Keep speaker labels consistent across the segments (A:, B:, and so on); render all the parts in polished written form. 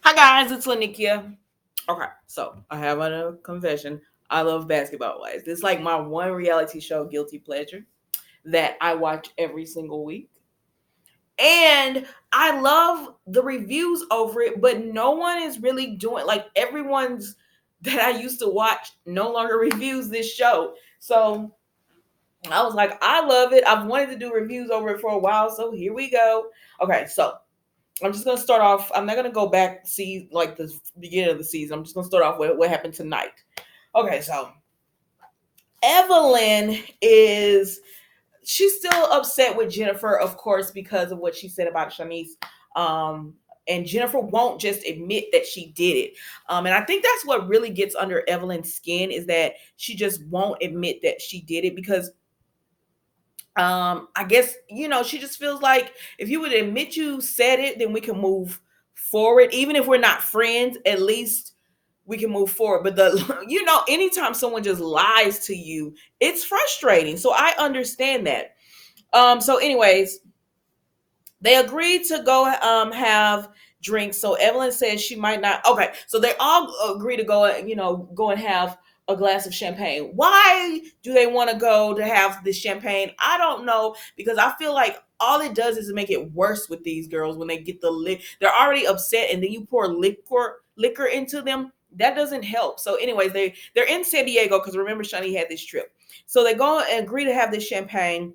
A: Hi guys, it's Lanikia. Okay, so I have a confession. I love Basketball Wives. It's like my one reality show guilty pleasure that I watch every single week. And I love the reviews over it, but no one is really doing like everyone's that I used to watch no longer reviews this show. So I was like, I love it. I've wanted to do reviews over it for a while, so here we go. Okay, so I'm just gonna start off. I'm not gonna go back see like the beginning of the season. I'm just gonna start off with what happened tonight. Okay, so Evelyn is she's still upset with Jennifer, of course, because of what she said about Shanice. Um, and Jennifer won't just admit that she did it. And I think that's what really gets under Evelyn's skin is that she just won't admit that she did it because I guess she just feels like if you would admit you said it, then we can move forward. Even if we're not friends, at least we can move forward. But the anytime someone just lies to you, it's frustrating. So I understand that. So anyways, they agreed to go have drinks. So Evelyn says she might not. Okay, so they all agree to go, go and have a glass of champagne. Why do they want to go to have this champagne? I don't know because I feel like all it does is make it worse with these girls when they get the they're already upset and then you pour liquor into them. That doesn't help. So anyways, they're in San Diego because remember Shani had this trip. So they go and agree to have this champagne.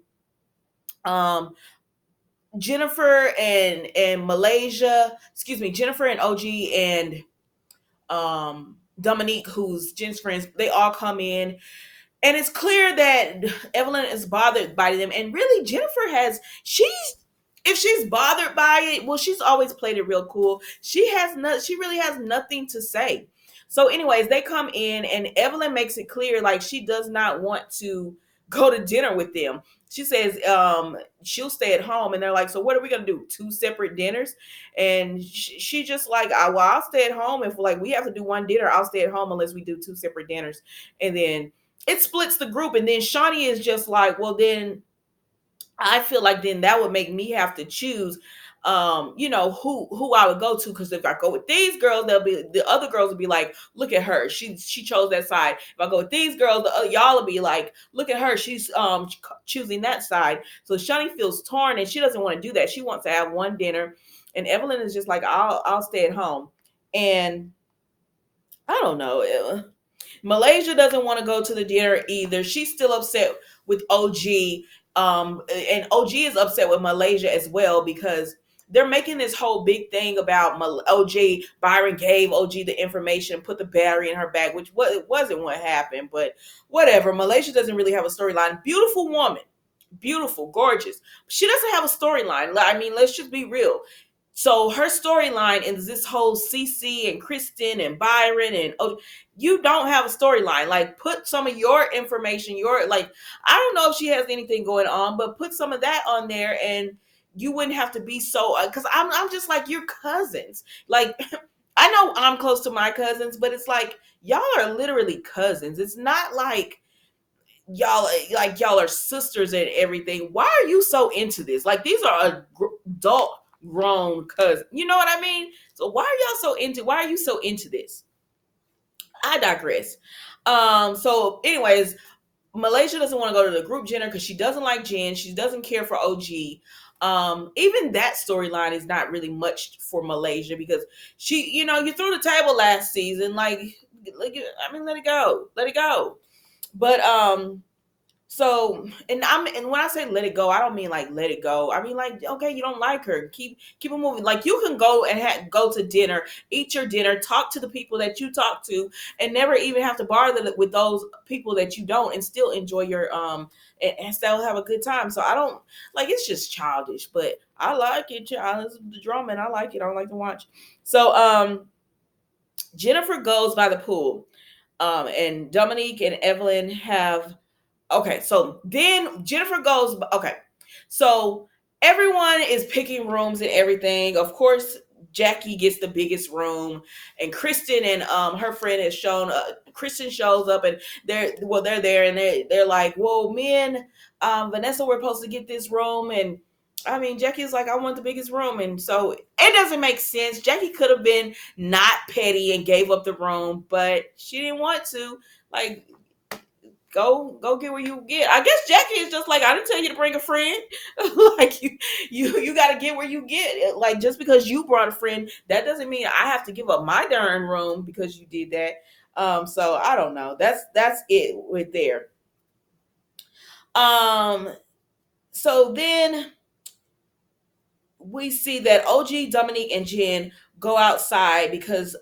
A: Um Jennifer and Malaysia, excuse me, Jennifer and OG and Dominique, who's Jen's friends, they all come in. And it's clear that Evelyn is bothered by them. And really, Jennifer if she's bothered by it, well, she's always played it real cool. She really has nothing to say. So, anyways, they come in and Evelyn makes it clear like she does not want to go to dinner with them. She says she'll stay at home, and they're like, "So what are we gonna do? Two separate dinners?" And she just like, well, I'll stay at home if like we have to do one dinner. I'll stay at home unless we do two separate dinners, and then it splits the group. And then Shawnee is just like, well, then I feel like then that would make me have to choose who I would go to, because if I go with these girls, they'll be the other girls will be like, look at her, she chose that side. If I go with these girls, y'all will be like, look at her, she's choosing that side. So Shawnee feels torn and she doesn't want to do that. She wants to have one dinner, and Evelyn is just like, I'll stay at home. And I don't know. Malaysia doesn't want to go to the dinner either. She's still upset with OG. And OG is upset with Malaysia as well because they're making this whole big thing about OG. Byron gave OG the information, put the battery in her bag, which it wasn't what happened, but whatever. Malaysia doesn't really have a storyline. Beautiful woman. Beautiful, gorgeous. She doesn't have a storyline. I mean, let's just be real. So her storyline is this whole CC and Kristen and Byron and you don't have a storyline. Like put some of your information, your like I don't know if she has anything going on, but put some of that on there and you wouldn't have to be so because I'm just like your cousins. Like I know I'm close to my cousins, but it's like y'all are literally cousins. It's not y'all are sisters and everything. Why are you so into this? Like these are adult grown cousins. You know what I mean? So why are you so into this? I digress. So anyways, Malaysia doesn't want to go to the group dinner because she doesn't like Jen. She doesn't care for OG. Even that storyline is not really much for Malaysia because you threw the table last season. I mean, let it go. Let it go. But so, and when I say let it go, I don't mean like let it go. I mean like okay, you don't like her, keep it moving. Like you can go and go to dinner, eat your dinner, talk to the people that you talk to, and never even have to bother with those people that you don't, and still enjoy your and still have a good time. So I don't like it's just childish, but I like it. Child, it's the drama, and I like it. I don't like to watch. So Jennifer goes by the pool, and Dominique and Evelyn have. Okay, so then Jennifer goes. Okay, so everyone is picking rooms and everything. Of course, Jackie gets the biggest room, and Kristen and her friend has shown. Kristen shows up, and they're there, and they're like, "Well, me and Vanessa were supposed to get this room, and I mean, Jackie's like, I want the biggest room. And so it doesn't make sense. Jackie could have been not petty and gave up the room, but she didn't want to. Like, go get where you get. I guess Jackie is just like, I didn't tell you to bring a friend. Like you gotta get where you get. Like, just because you brought a friend, that doesn't mean I have to give up my darn room because you did that. So I don't know. That's it right there. Um, so then we see that OG, Dominique, and Jen go outside because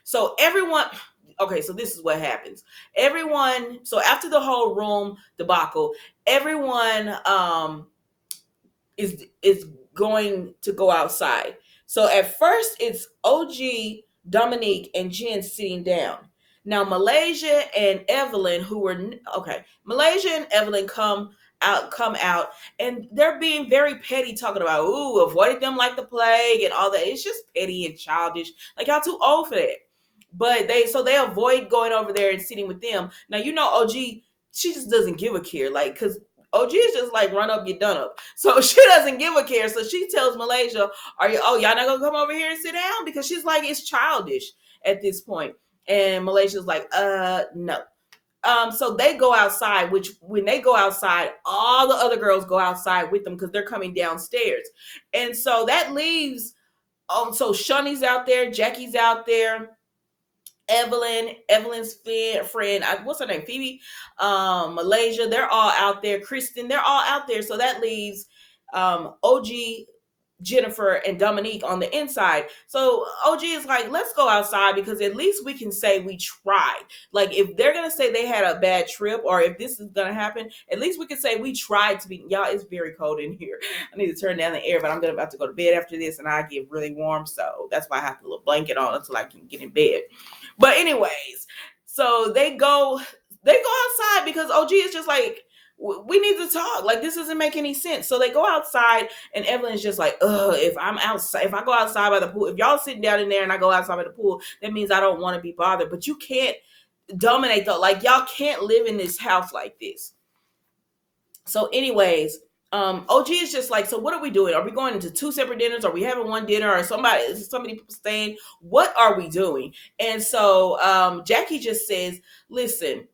A: so this is what happens. Everyone, so after the whole room debacle, everyone is going to go outside. So at first it's OG, Dominique, and Jen sitting down. Now Malaysia and Evelyn, Malaysia and Evelyn come out, and they're being very petty, talking about avoiding them like the plague and all that. It's just petty and childish. Like, y'all too old for that. But they avoid going over there and sitting with them. Now OG, she just doesn't give a care, like, because OG is just like, run up, get done up. So she doesn't give a care. So she tells Malaysia, y'all not gonna come over here and sit down? Because she's like, it's childish at this point. And Malaysia's like, no. So they go outside, which when they go outside, all the other girls go outside with them because they're coming downstairs. And so that leaves, so Shawnee's out there, Jackie's out there, Evelyn's friend, what's her name? Phoebe, Malaysia, they're all out there. Kristen, they're all out there. So that leaves OG, Jennifer, and Dominique on the inside. So OG is like, let's go outside because at least we can say we tried. Like, if they're gonna say they had a bad trip, or if this is gonna happen, at least we can say we tried to be. Y'all, it's very cold in here. I need to turn down the air, but I'm about to go to bed after this, and I get really warm, so that's why I have to little blanket on until I can get in bed. But anyways, so they go outside because OG is just like, we need to talk. Like, this doesn't make any sense. So they go outside, and Evelyn's just like, if I'm outside, if I go outside by the pool, if y'all sitting down in there and I go outside by the pool, that means I don't want to be bothered. But you can't dominate though. Like, y'all can't live in this house like this. So anyways, OG is just like, so what are we doing? Are we going into two separate dinners? Are we having one dinner? Or somebody staying? What are we doing? And so Jackie just says, listen,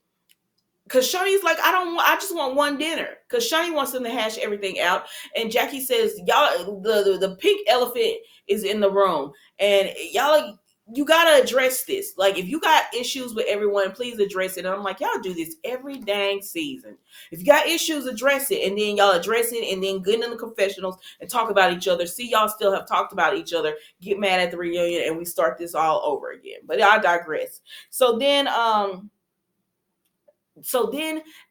A: because Shawnee's like, I just want one dinner. Because Shawnee wants them to hash everything out. And Jackie says, y'all, the pink elephant is in the room. And y'all, you got to address this. Like, if you got issues with everyone, please address it. And I'm like, y'all do this every dang season. If you got issues, address it. And then y'all address it and then get in the confessionals and talk about each other. See, y'all still have talked about each other. Get mad at the reunion and we start this all over again. But I digress. So then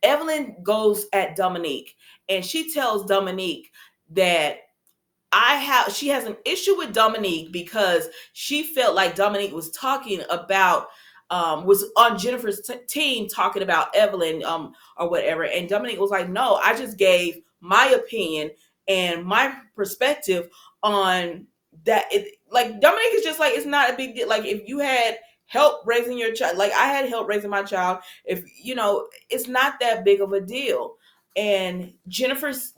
A: Evelyn goes at Dominique, and she tells Dominique that she has an issue with Dominique because she felt like Dominique was talking about was on Jennifer's team talking about Evelyn or whatever, and Dominique was like, no, I just gave my opinion and my perspective on that. Like, Dominique is just like, it's not a big deal. Like, if you had help raising your child, like I had help raising my child, if it's not that big of a deal. And Jennifer is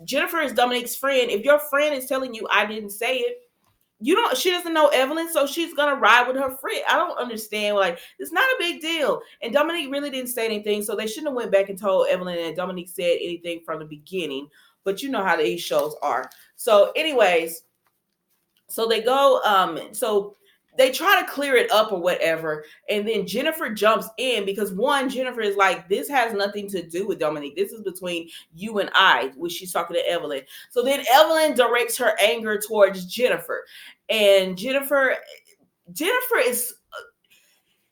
A: Dominique's friend. If your friend is telling you I didn't say it, she doesn't know Evelyn, so she's gonna ride with her friend. I don't understand. Like, it's not a big deal. And Dominique really didn't say anything, so they shouldn't have went back and told Evelyn that Dominique said anything from the beginning. But you know how these shows are. So anyways, so they go, so they try to clear it up or whatever. And then Jennifer jumps in because Jennifer is like, this has nothing to do with Dominique. This is between you and I, when she's talking to Evelyn. So then Evelyn directs her anger towards Jennifer. And Jennifer is,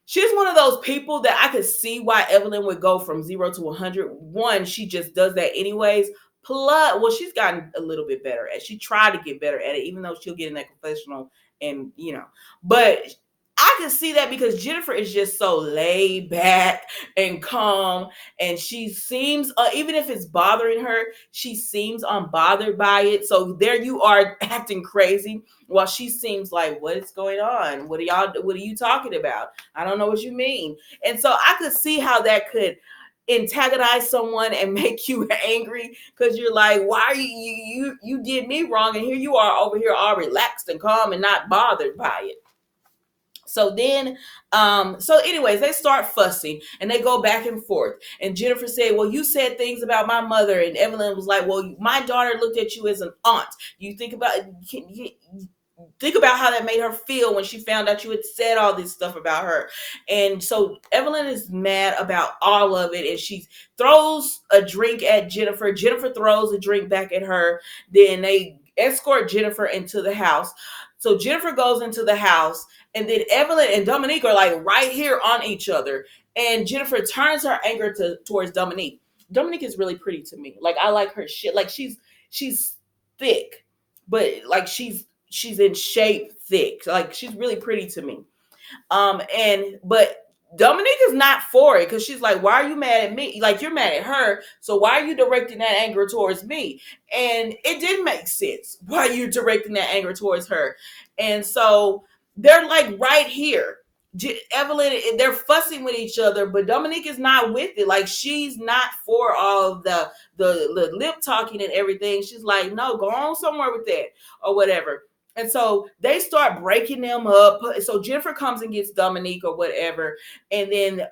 A: she's one of those people that I could see why Evelyn would go from 0 to 100. One, she just does that anyways. Plus, well, she's gotten a little bit better at. She tried to get better at it, even though she'll get in that confessional and but I can see that because Jennifer is just so laid back and calm, and she seems, even if it's bothering her, she seems unbothered by it. So there you are acting crazy while she seems like, what is going on? What are you talking about? I don't know what you mean. And so I could see how that could antagonize someone and make you angry because you're like, why are you did me wrong, and here you are over here all relaxed and calm and not bothered by it. So then, so anyways, they start fussing and they go back and forth. And Jennifer said, "Well, you said things about my mother," and Evelyn was like, "Well, my daughter looked at you as an aunt. You think about think about how that made her feel when she found out you had said all this stuff about her." And so Evelyn is mad about all of it, and she throws a drink at Jennifer. Jennifer throws a drink back at her. Then they escort Jennifer into the house. So Jennifer goes into the house, and then Evelyn and Dominique are like right here on each other. And Jennifer turns her anger towards Dominique. Dominique is really pretty to me. Like, I like her shit. Like, she's thick, but like she's in shape thick. Like, she's really pretty to me. And but Dominique is not for it because she's like, why are you mad at me? Like, you're mad at her, so why are you directing that anger towards me? And it didn't make sense why you're directing that anger towards her. And so they're like right here. Evelyn, they're fussing with each other, but Dominique is not with it. Like, she's not for all of the lip talking and everything. She's like, no, go on somewhere with that or whatever. And so they start breaking them up. So Jennifer comes and gets Dominique or whatever, and then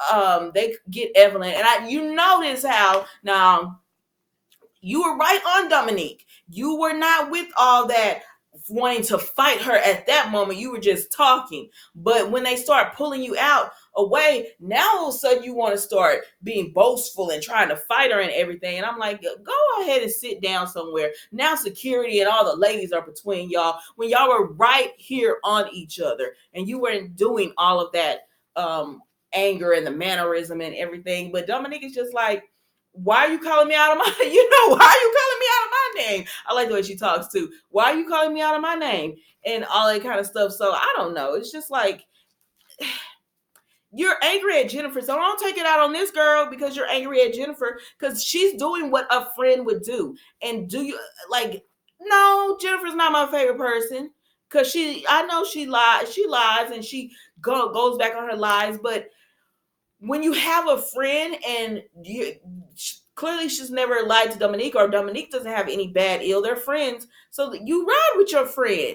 A: they get Evelyn. And you notice how now you were right on Dominique. You were not with all that wanting to fight her at that moment. You were just talking. But when they start pulling you out away, now all of a sudden you want to start being boastful and trying to fight her and everything. And I'm like, go ahead and sit down somewhere. Now security and all the ladies are between y'all when y'all were right here on each other and you weren't doing all of that anger and the mannerism and everything. But Dominique is just like, why are you calling me out of my, why are you calling me out of my name? I like the way she talks too. Why are you calling me out of my name? And all that kind of stuff. So I don't know. It's just like, you're angry at Jennifer. So don't take it out on this girl because you're angry at Jennifer because she's doing what a friend would do. And do you like, no, Jennifer's not my favorite person because I know she lies and she goes back on her lies. But when you have a friend and clearly she's never lied to Dominique, or Dominique doesn't have any bad ill, they're friends. So you ride with your friend.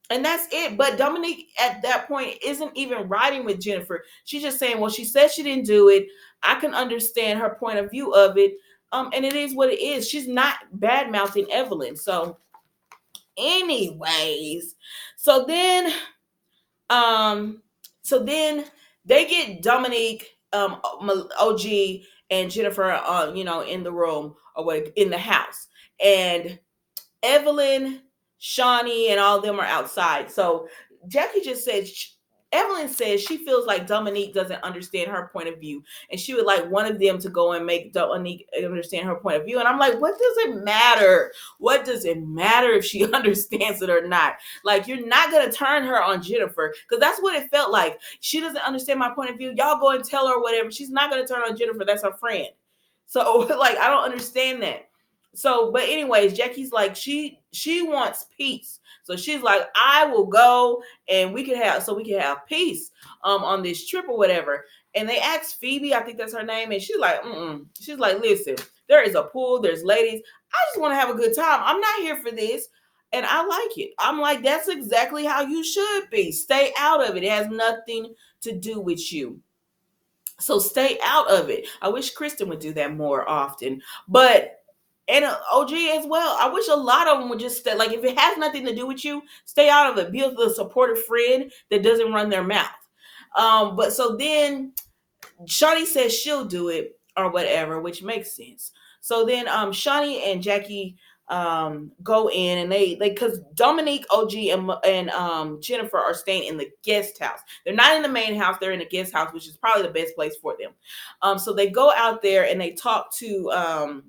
A: And that's it. But Dominique at that point isn't even riding with Jennifer. She's just saying, well, she said she didn't do it. I can understand her point of view of it. And it is what it is. She's not bad mouthing Evelyn. So, anyways, so then um, so then they get Dominique, OG, and Jennifer, in the room or what, in the house, and Evelyn, Shawnee, and all of them are outside. So Jackie just said, Evelyn says she feels like Dominique doesn't understand her point of view, and she would like one of them to go and make Dominique understand her point of view. And I'm like, what does it matter? What does it matter if she understands it or not? Like, you're not gonna turn her on Jennifer because that's what it felt like. She doesn't understand my point of view. Y'all go and tell her whatever. She's not gonna turn on Jennifer. That's her friend. So like, I don't understand that. So, but anyways, Jackie's like, she wants peace. So she's like, I will go and we can have peace on this trip or whatever. And they asked Phoebe, I think that's her name, and she's like, she's like, listen, there is a pool, there's ladies. I just want to have a good time. I'm not here for this. And I like it. I'm like, that's exactly how you should be. Stay out of it. It has nothing to do with you. So stay out of it. I wish Kristen would do that more often. But and OG as well. I wish a lot of them would just stay. Like, if it has nothing to do with you, stay out of it. Be a supportive friend that doesn't run their mouth. But so then Shawnee says she'll do it or whatever, which makes sense. So then Shawnee and Jackie go in, and they because Dominique, OG, and Jennifer are staying in the guest house. They're not in the main house. They're in the guest house, which is probably the best place for them. So they go out there and they talk to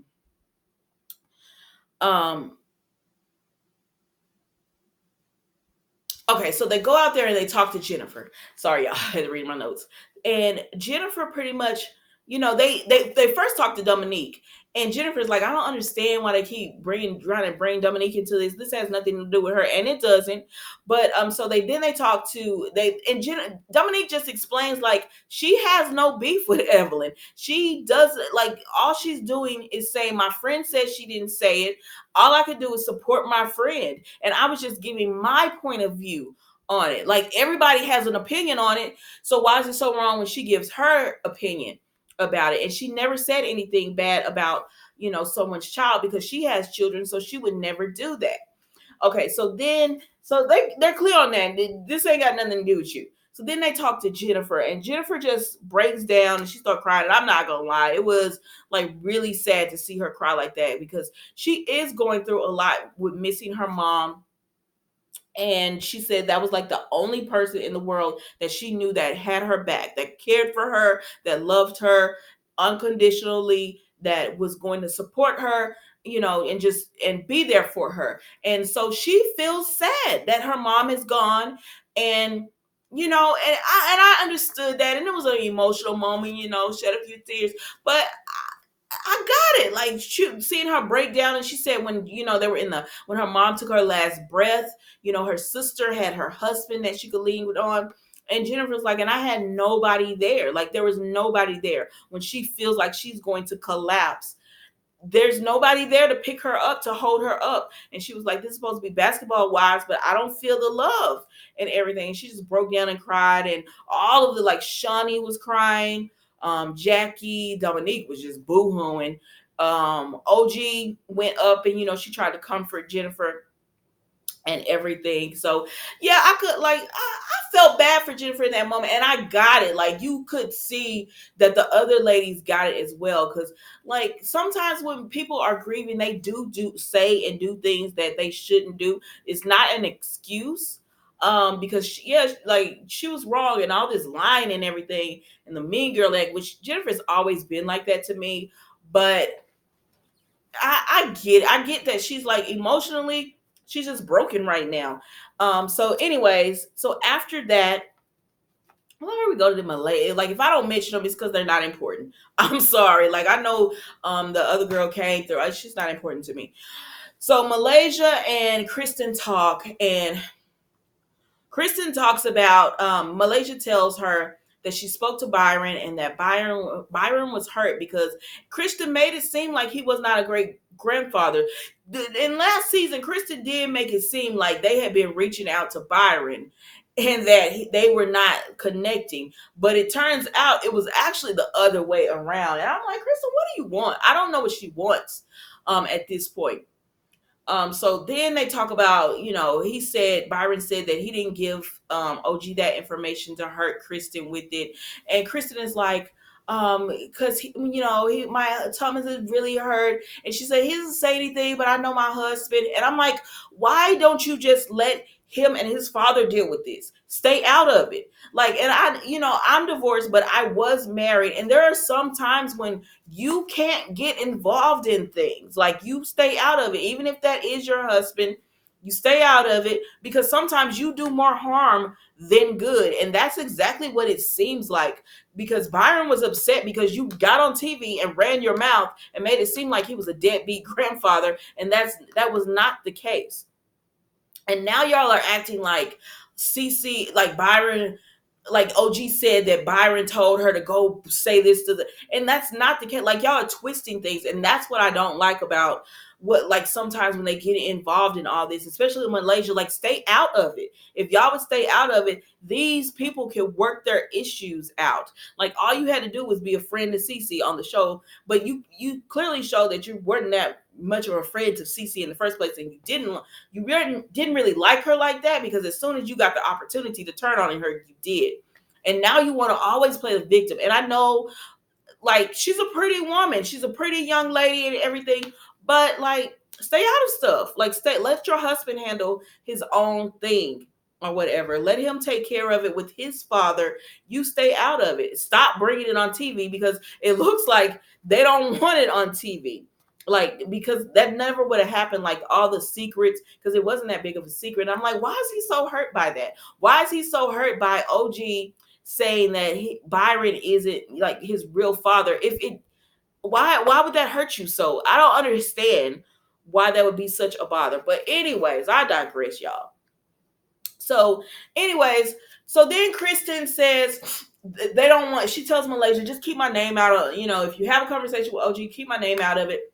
A: okay, so they go out there and they talk to Jennifer. Sorry, y'all, I had to read my notes. And Jennifer pretty much, they first talked to Dominique, and Jennifer's like, I don't understand why they keep trying to bring Dominique into this. This has nothing to do with her, and it doesn't. But so they talk to they and Dominique just explains like she has no beef with Evelyn. She doesn't like all she's doing is saying my friend said she didn't say it. All I could do is support my friend, and I was just giving my point of view on it. Like everybody has an opinion on it, so why is it so wrong when she gives her opinion about it? And she never said anything bad about someone's child because she has children, so she would never do that. Okay, so they're clear on that. This ain't got nothing to do with you. So then they talk to Jennifer, and Jennifer just breaks down and she starts crying. And I'm not gonna lie, it was like really sad to see her cry like that because she is going through a lot with missing her mom. And she said that was like the only person in the world that she knew that had her back, that cared for her, that loved her unconditionally, that was going to support her, and be there for her. And so she feels sad that her mom is gone. And and I understood that, and it was an emotional moment, shed a few tears, but I got it. Like seeing her break down, and she said when they were when her mom took her last breath, her sister had her husband that she could lean on, and Jennifer was like, and I had nobody there. Like there was nobody there when she feels like she's going to collapse. There's nobody there to pick her up, to hold her up. And she was like, this is supposed to be basketball wives, but I don't feel the love and everything. And she just broke down and cried. And all of the, like, Shawnee was crying. Jackie, Dominique was just boo-hooing. OG went up and, she tried to comfort Jennifer and everything. So yeah, I could I felt bad for Jennifer in that moment, and I got it. Like you could see that the other ladies got it as well, because like sometimes when people are grieving, they do say and do things that they shouldn't do. It's not an excuse. Because like she was wrong and all this lying and everything, and the mean girl act, which Jennifer's always been like that to me. But I get that she's like emotionally, she's just broken right now. So anyways, so after that, whenever we go to the Malay, like if I don't mention them, it's because they're not important. I'm sorry. Like I know the other girl came through. She's not important to me. So Malaysia and Kristen talk, and Kristen talks about Malaysia tells her that she spoke to Byron and that Byron was hurt because Kristen made it seem like he was not a great grandfather. In last season, Kristen did make it seem like they had been reaching out to Byron and that they were not connecting. But it turns out it was actually the other way around. And I'm like, Kristen, what do you want? I don't know what she wants at this point. So then they talk about, Byron said that he didn't give OG that information to hurt Kristen with it. And Kristen is like, because my Thomas is really hurt. And she said, he doesn't say anything, but I know my husband. And I'm like, why don't you just let him and his father deal with this? Stay out of it. Like, and I'm divorced, but I was married. And there are some times when you can't get involved in things. Like you stay out of it, even if that is your husband. You stay out of it because sometimes you do more harm than good. And that's exactly what it seems like, because Byron was upset because you got on TV and ran your mouth and made it seem like he was a deadbeat grandfather. And that was not the case. And now y'all are acting like CC, like Byron, like OG said that Byron told her to go say this and that's not the case. Like y'all are twisting things, and that's what I don't like about what, like sometimes when they get involved in all this, especially in Malaysia, like stay out of it. If y'all would stay out of it, these people can work their issues out. Like all you had to do was be a friend to Cece on the show, but you clearly showed that you weren't that much of a friend to Cece in the first place, and you didn't really like her like that, because as soon as you got the opportunity to turn on her, you did. And now you want to always play the victim. And I know, like, she's a pretty woman, she's a pretty young lady and everything, but like stay out of stuff. Like let your husband handle his own thing or whatever. Let him take care of it with his father. You stay out of it. Stop bringing it on TV, because it looks like they don't want it on TV. Like, because that never would have happened, like all the secrets, because it wasn't that big of a secret. And I'm like, why is he so hurt by that? Why is he so hurt by OG saying that Byron isn't like his real father. If it why would that hurt you so? I don't understand why that would be such a bother. But anyways, I digress, y'all. So, anyways, so then Kristen says they don't want. She tells Malaysia, just keep my name out of. If you have a conversation with OG, keep my name out of it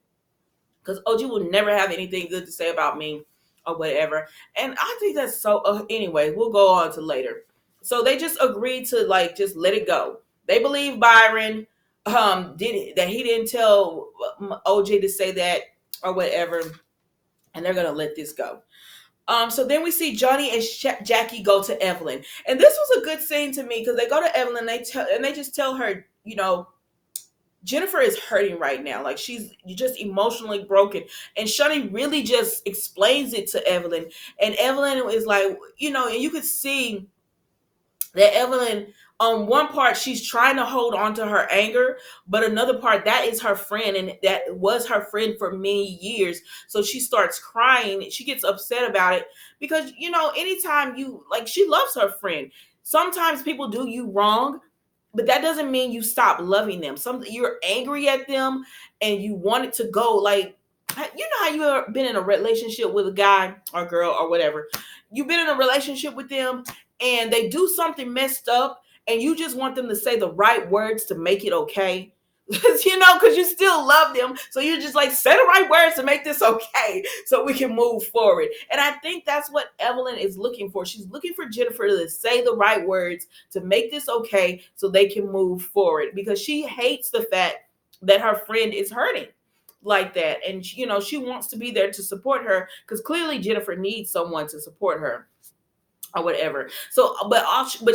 A: because OG will never have anything good to say about me or whatever. And I think that's so. Anyway, we'll go on to later. So they just agreed to like just let it go. They believe Byron did that he didn't tell OG to say that or whatever, and they're gonna let this go. So then we see Johnny and Jackie go to Evelyn, and this was a good scene to me because they go to Evelyn, and they just tell her, Jennifer is hurting right now, like she's just emotionally broken, and Shani really just explains it to Evelyn, and Evelyn is like, and you could see that Evelyn, on one part, she's trying to hold on to her anger, but another part, that is her friend, and that was her friend for many years. So she starts crying. She gets upset about it because, anytime she loves her friend. Sometimes people do you wrong, but that doesn't mean you stop loving them. You're angry at them and you want it to go. Like, how you ever been in a relationship with a guy or girl or whatever. You've been in a relationship with them and they do something messed up and you just want them to say the right words to make it okay. Because you still love them. So you're just like, say the right words to make this okay so we can move forward. And I think that's what Evelyn is looking for. She's looking for Jennifer to say the right words to make this okay so they can move forward because she hates the fact that her friend is hurting like that. And, she wants to be there to support her because clearly Jennifer needs someone to support her or whatever. So, but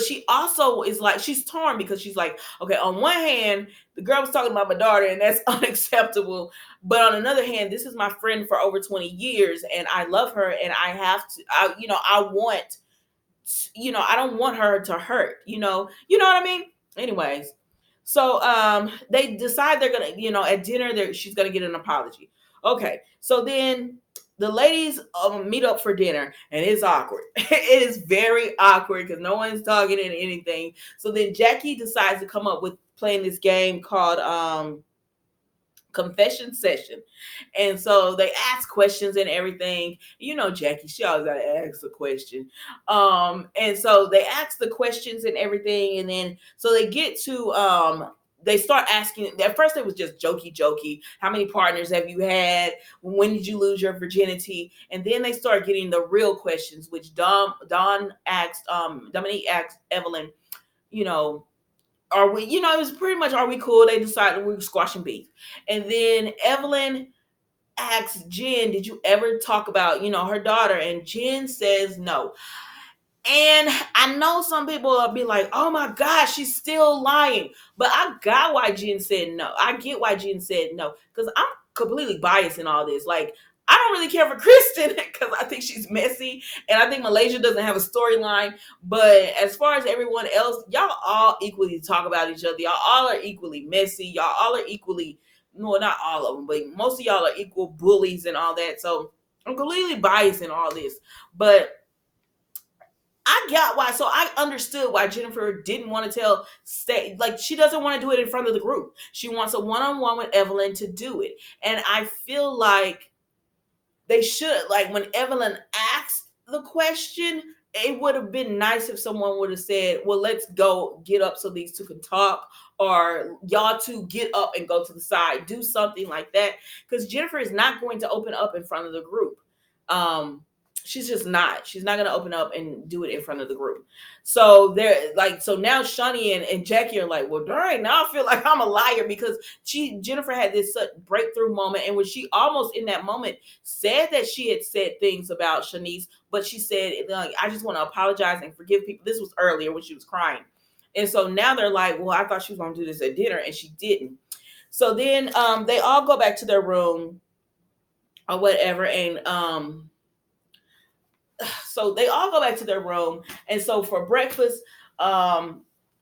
A: she also is like, she's torn because she's like, okay, on one hand, the girl was talking about my daughter and that's unacceptable. But on another hand, this is my friend for over 20 years and I love her and I have to, I want, I don't want her to hurt, what I mean? Anyways, so they decide they're gonna, at dinner, she's gonna get an apology. Okay, so then the ladies meet up for dinner, and it's awkward. It is very awkward because no one's talking and anything. So then Jackie decides to come up with playing this game called confession session. And so they ask questions and everything. Jackie, she always gotta ask a question. And so they ask the questions and everything, and then so they get to they start asking. At first it was just jokey. How many partners have you had? When did you lose your virginity? And then they start getting the real questions, which Dominique asked Evelyn, are we, it was pretty much, are we cool? They decided we were squashing beef. And then Evelyn asks Jen, did you ever talk about, her daughter? And Jen says no. And I know some people will be like, oh my gosh, she's still lying. But I got why Jen said no. I get why Jen said no. Because I'm completely biased in all this. Like, I don't really care for Kristen because I think she's messy. And I think Malaysia doesn't have a storyline. But as far as everyone else, y'all all equally talk about each other. Y'all all are equally messy. Y'all all are equally, no, not all of them, but most of y'all are equal bullies and all that. So I'm completely biased in all this. But I got why. So I understood why Jennifer didn't want to she doesn't want to do it in front of the group. She wants a one-on-one with Evelyn to do it. And I feel like they should, like when Evelyn asked the question, it would have been nice if someone would have said, well, let's go get up so these two can talk, or y'all two get up and go to the side, do something like that. Because Jennifer is not going to open up in front of the group. She's just not. She's not going to open up and do it in front of the group. So so now Shani and Jackie are like, well, dang, now I feel like I'm a liar because Jennifer had this such breakthrough moment. And when she almost in that moment said that she had said things about Shanice, but she said, like, I just want to apologize and forgive people. This was earlier when she was crying. And so now they're like, well, I thought she was going to do this at dinner and she didn't. So then they all go back to their room or whatever. And, so they all go back to their room, and so for breakfast,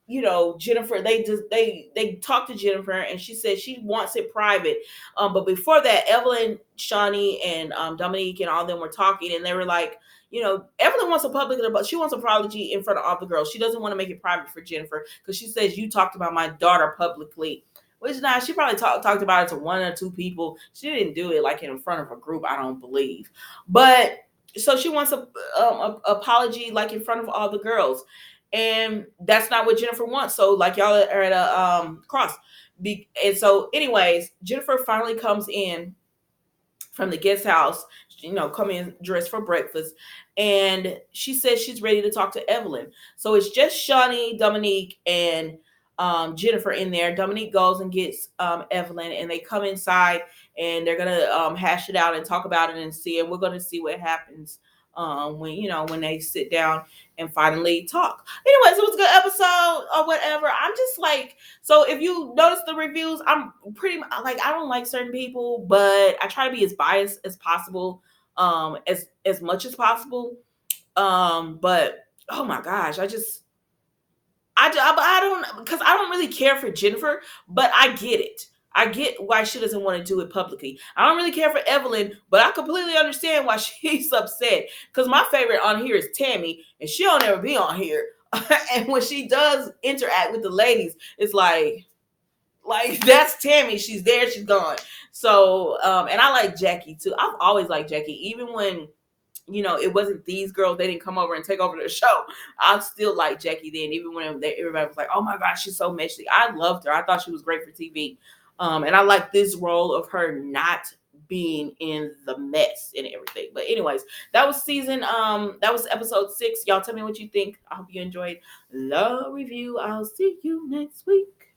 A: Jennifer, they talk to Jennifer, and she said she wants it private. But before that, Evelyn, Shani, and Dominique, and all of them were talking, and they were like, Evelyn wants a public, but she wants an apology in front of all the girls. She doesn't want to make it private for Jennifer because she says you talked about my daughter publicly. Which now she probably talked about it to one or two people. She didn't do it like in front of a group, I don't believe. But so she wants a apology like in front of all the girls, and that's not what Jennifer wants. So like y'all are at a cross. And so, anyways, Jennifer finally comes in from the guest house, come in dressed for breakfast. And she says she's ready to talk to Evelyn. So it's just Shawnee, Dominique, and Jennifer in there. Dominique goes and gets Evelyn, and they come inside and they're going to hash it out and talk about it and see. And we're going to see what happens when they sit down and finally talk. Anyways, it was a good episode or whatever. I'm just like, so if you notice the reviews, I'm pretty like, I don't like certain people, but I try to be as biased as possible, as much as possible. But oh my gosh, I don't, because I don't really care for Jennifer, but I get it. I get why she doesn't want to do it publicly. I don't really care for Evelyn, but I completely understand why she's upset. Because my favorite on here is Tammy, and she don't ever be on here. And when she does interact with the ladies, it's like that's Tammy. She's there, she's gone. So, and I like Jackie too. I've always liked Jackie, even when it wasn't these girls. They didn't come over and take over the show. I still like Jackie then, even when everybody was like, "Oh my gosh, she's so messy." I loved her. I thought she was great for TV, and I like this role of her not being in the mess and everything. But anyways, that was episode 6. Y'all tell me what you think. I hope you enjoyed the review. I'll see you next week.